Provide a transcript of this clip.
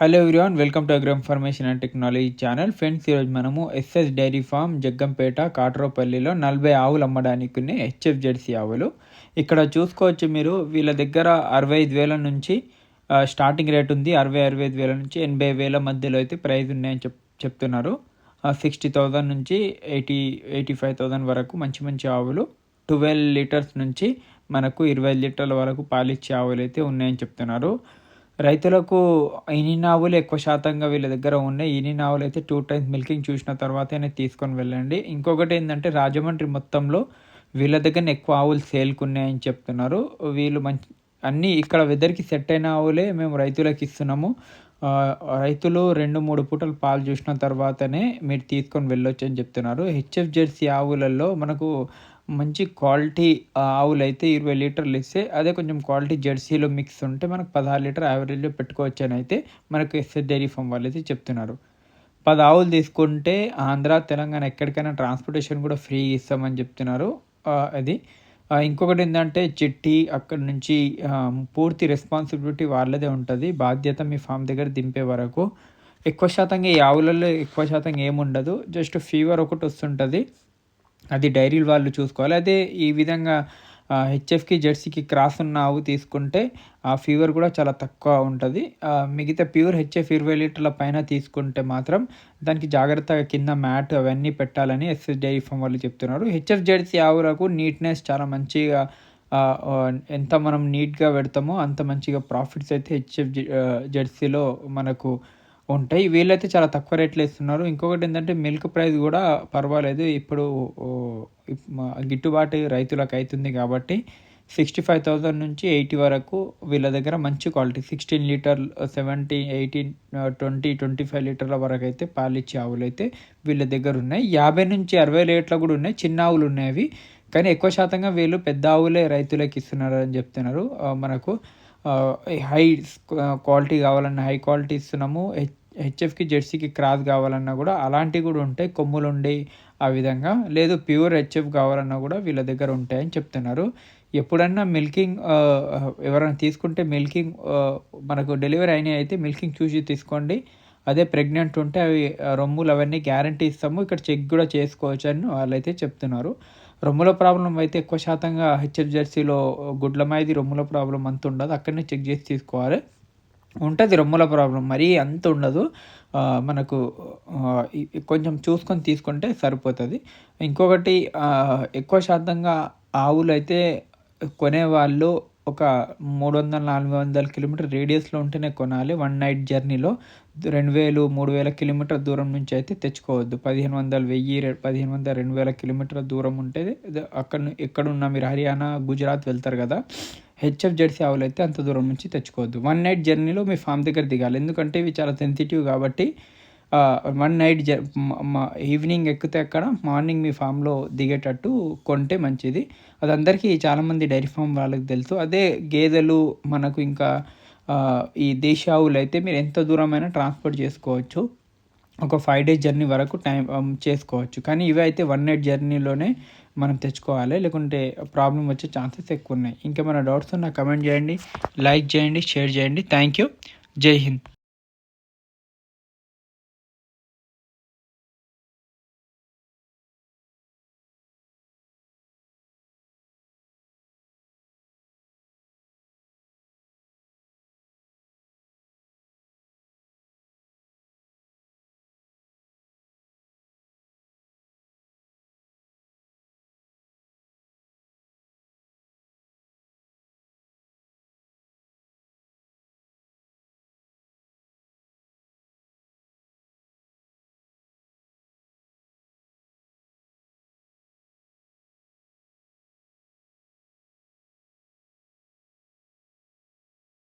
Hello everyone, welcome to agro information and technology channel. Friends, ఈరోజు మనము SS dairy farm Jaggampeta కాట్రోపల్లిలో 40 ఆవులు అమ్మడానికి ఉన్నాయి. హెచ్ఎఫ్ జెర్సీ ఆవులు ఇక్కడ చూసుకోవచ్చు మీరు. వీళ్ళ దగ్గర 65,000 నుంచి స్టార్టింగ్ రేట్ ఉంది. 65,000 నుంచి 80,000 మధ్యలో అయితే ప్రైస్ ఉన్నాయని చెప్తున్నారు. 60,000 నుంచి 85,000 వరకు మంచి మంచి ఆవులు. 12 లీటర్స్ నుంచి మనకు 20 లీటర్ల వరకు పాలిచ్చే ఆవులు అయితే ఉన్నాయని చెప్తున్నారు. రైతులకు ఈనిన ఆవులు ఎక్కువ శాతంగా వీళ్ళ దగ్గర ఉన్నాయి. ఈనిన ఆవులు అయితే 2 టైమ్స్ మిల్కింగ్ చూసిన తర్వాతనే తీసుకొని వెళ్ళండి. ఇంకొకటి ఏంటంటే రాజమండ్రి మొత్తంలో వీళ్ళ దగ్గర ఎక్కువ ఆవులు సేల్కి ఉన్నాయని చెప్తున్నారు. వీళ్ళు అన్నీ ఇక్కడ వెదర్కి సెట్ అయిన ఆవులే మేము రైతులకు ఇస్తున్నాము. రైతులు 2-3 పూటలు పాలు చూసిన తర్వాతనే మీరు తీసుకొని వెళ్ళొచ్చు అని చెప్తున్నారు. హెచ్ఎఫ్ జెర్సీ ఆవులలో మనకు మంచి క్వాలిటీ ఆవులు అయితే 20 లీటర్లు ఇస్తే, అదే కొంచెం క్వాలిటీ జెర్సీలో మిక్స్ ఉంటే మనకు 16 లీటర్ యావరేజ్లో పెట్టుకోవచ్చు అని అయితే మనకు ఎస్ఎస్ డైరీ ఫామ్ వాళ్ళు అయితే చెప్తున్నారు. 10 ఆవులు తీసుకుంటే ఆంధ్ర, తెలంగాణ ఎక్కడికైనా ట్రాన్స్పోర్టేషన్ కూడా ఫ్రీ ఇస్తామని చెప్తున్నారు. అది ఇంకొకటి ఏంటంటే చిట్టి అక్కడి నుంచి పూర్తి రెస్పాన్సిబిలిటీ వాళ్ళదే ఉంటుంది. బాధ్యత మీ ఫామ్ దగ్గర దింపే వరకు. ఎక్కువ శాతంగా ఈ ఆవులలో ఎక్కువ శాతం ఏముండదు, జస్ట్ ఫీవర్ ఒకటి వస్తుంటుంది. అది డైరీలు వాళ్ళు చూసుకోవాలి. అదే ఈ విధంగా హెచ్ఎఫ్కి జెర్సీకి క్రాస్ ఉన్న ఆవు తీసుకుంటే ఆ ఫీవర్ కూడా చాలా తక్కువ ఉంటుంది. మిగతా ప్యూర్ హెచ్ఎఫ్ 20 లీటర్ల పైన తీసుకుంటే మాత్రం దానికి జాగ్రత్తగా కింద మ్యాట్ అవన్నీ పెట్టాలని ఎస్ఎస్ డైరీ ఫామ్ వాళ్ళు చెప్తున్నారు. హెచ్ఎఫ్ జెర్సీ ఆవులకు నీట్నెస్ చాలా మంచిగా, ఎంత మనం నీట్గా పెడతామో అంత మంచిగా ప్రాఫిట్స్ అయితే హెచ్ఎఫ్ జెర్సీలో మనకు ఉంటాయి. వీళ్ళైతే చాలా తక్కువ రేట్లు ఇస్తున్నారు. ఇంకొకటి ఏంటంటే మిల్క్ ప్రైస్ కూడా పర్వాలేదు. ఇప్పుడు గిట్టుబాటు రైతులకు అవుతుంది కాబట్టి 65,000 నుంచి 80 వరకు వీళ్ళ దగ్గర మంచి క్వాలిటీ 16 లీటర్ 17, 18, 20, 25 లీటర్ల వరకు అయితే పాలిచ్చే ఆవులు అయితే వీళ్ళ దగ్గర ఉన్నాయి. 50 నుంచి 60 లీటర్లు కూడా ఉన్నాయి. చిన్న ఆవులు ఉన్నాయి అవి, కానీ ఎక్కువ శాతంగా వీళ్ళు పెద్ద ఆవులే రైతులకు ఇస్తున్నారు అని చెప్తున్నారు. మనకు హై క్వాలిటీ కావాలన్నా హై క్వాలిటీ ఇస్తున్నాము. హెచ్ఎఫ్కి జెర్సీకి క్రాస్ కావాలన్నా కూడా అలాంటివి కూడా ఉంటాయి. కొమ్ములు ఉండి ఆ విధంగా లేదు, ప్యూర్ హెచ్ఎఫ్ కావాలన్నా కూడా వీళ్ళ దగ్గర ఉంటాయని చెప్తున్నారు. ఎప్పుడన్నా మిల్కింగ్ ఎవరైనా తీసుకుంటే మిల్కింగ్ మనకు డెలివరీ అయినాయి అయితే మిల్కింగ్ చూసి తీసుకోండి. అదే ప్రెగ్నెంట్ ఉంటే అవి రొమ్ములు అవన్నీ గ్యారంటీ ఇస్తాము, ఇక్కడ చెక్ కూడా చేసుకోవచ్చు అని వాళ్ళైతే చెప్తున్నారు. రొమ్ముల ప్రాబ్లం అయితే ఎక్కువ శాతంగా హెచ్ఎఫ్ జెర్సీలో గుడ్ల మాది రొమ్ముల ప్రాబ్లం అంత ఉండదు, అక్కడనే చెక్ చేసి తీసుకోవాలి. ఉంటుంది రొమ్ముల ప్రాబ్లం, మరీ అంత ఉండదు. మనకు కొంచెం చూసుకొని తీసుకుంటే సరిపోతుంది. ఇంకొకటి ఎక్కువ శాతంగా ఆవులు అయితే కొనేవాళ్ళు ఒక 300-400 కిలోమీటర్ రేడియస్లో ఉంటేనే కొనాలి. 1 నైట్ జర్నీలో 2,000-3,000 కిలోమీటర్ దూరం నుంచి అయితే తెచ్చుకోవద్దు. 1,500, 1,000, 1,500, 2,000 కిలోమీటర్ల దూరం ఉంటే ఎక్కడున్నా మీరు హర్యానా, గుజరాత్ వెళ్తారు కదా, హెచ్ఎఫ్ జెర్సీ ఆవులు అయితే అంత దూరం నుంచి తెచ్చుకోవద్దు. 1 నైట్ జర్నీలో మీ ఫామ్ దగ్గర దిగాలి, ఎందుకంటే ఇవి చాలా సెన్సిటివ్ కాబట్టి. 1 నైట్ ఈవినింగ్ ఎక్కితే అక్కడ మార్నింగ్ మీ ఫామ్లో దిగేటట్టు కొంటే మంచిది. అది అందరికీ చాలామంది డైరీ ఫామ్ వాళ్ళకి తెలుసు. అదే గేదెలు మనకు ఇంకా ఈ దేశీ ఆవులు అయితే మీరు ఎంత దూరమైనా ట్రాన్స్పోర్ట్ చేసుకోవచ్చు. ఒక 5 డేస్ జర్నీ వరకు టైం చేసుకోవచ్చు. కానీ ఇవి అయితే 1 నైట్ జర్నీలోనే మనం తెచ్చుకోవాలి, లేకుంటే ప్రాబ్లం వచ్చే ఛాన్సెస్ ఎక్కువ ఉన్నాయి. ఇంకేమైనా డౌట్స్ ఉన్నా కమెంట్ చేయండి, లైక్ చేయండి, షేర్ చేయండి. Thank you. జై హింద్.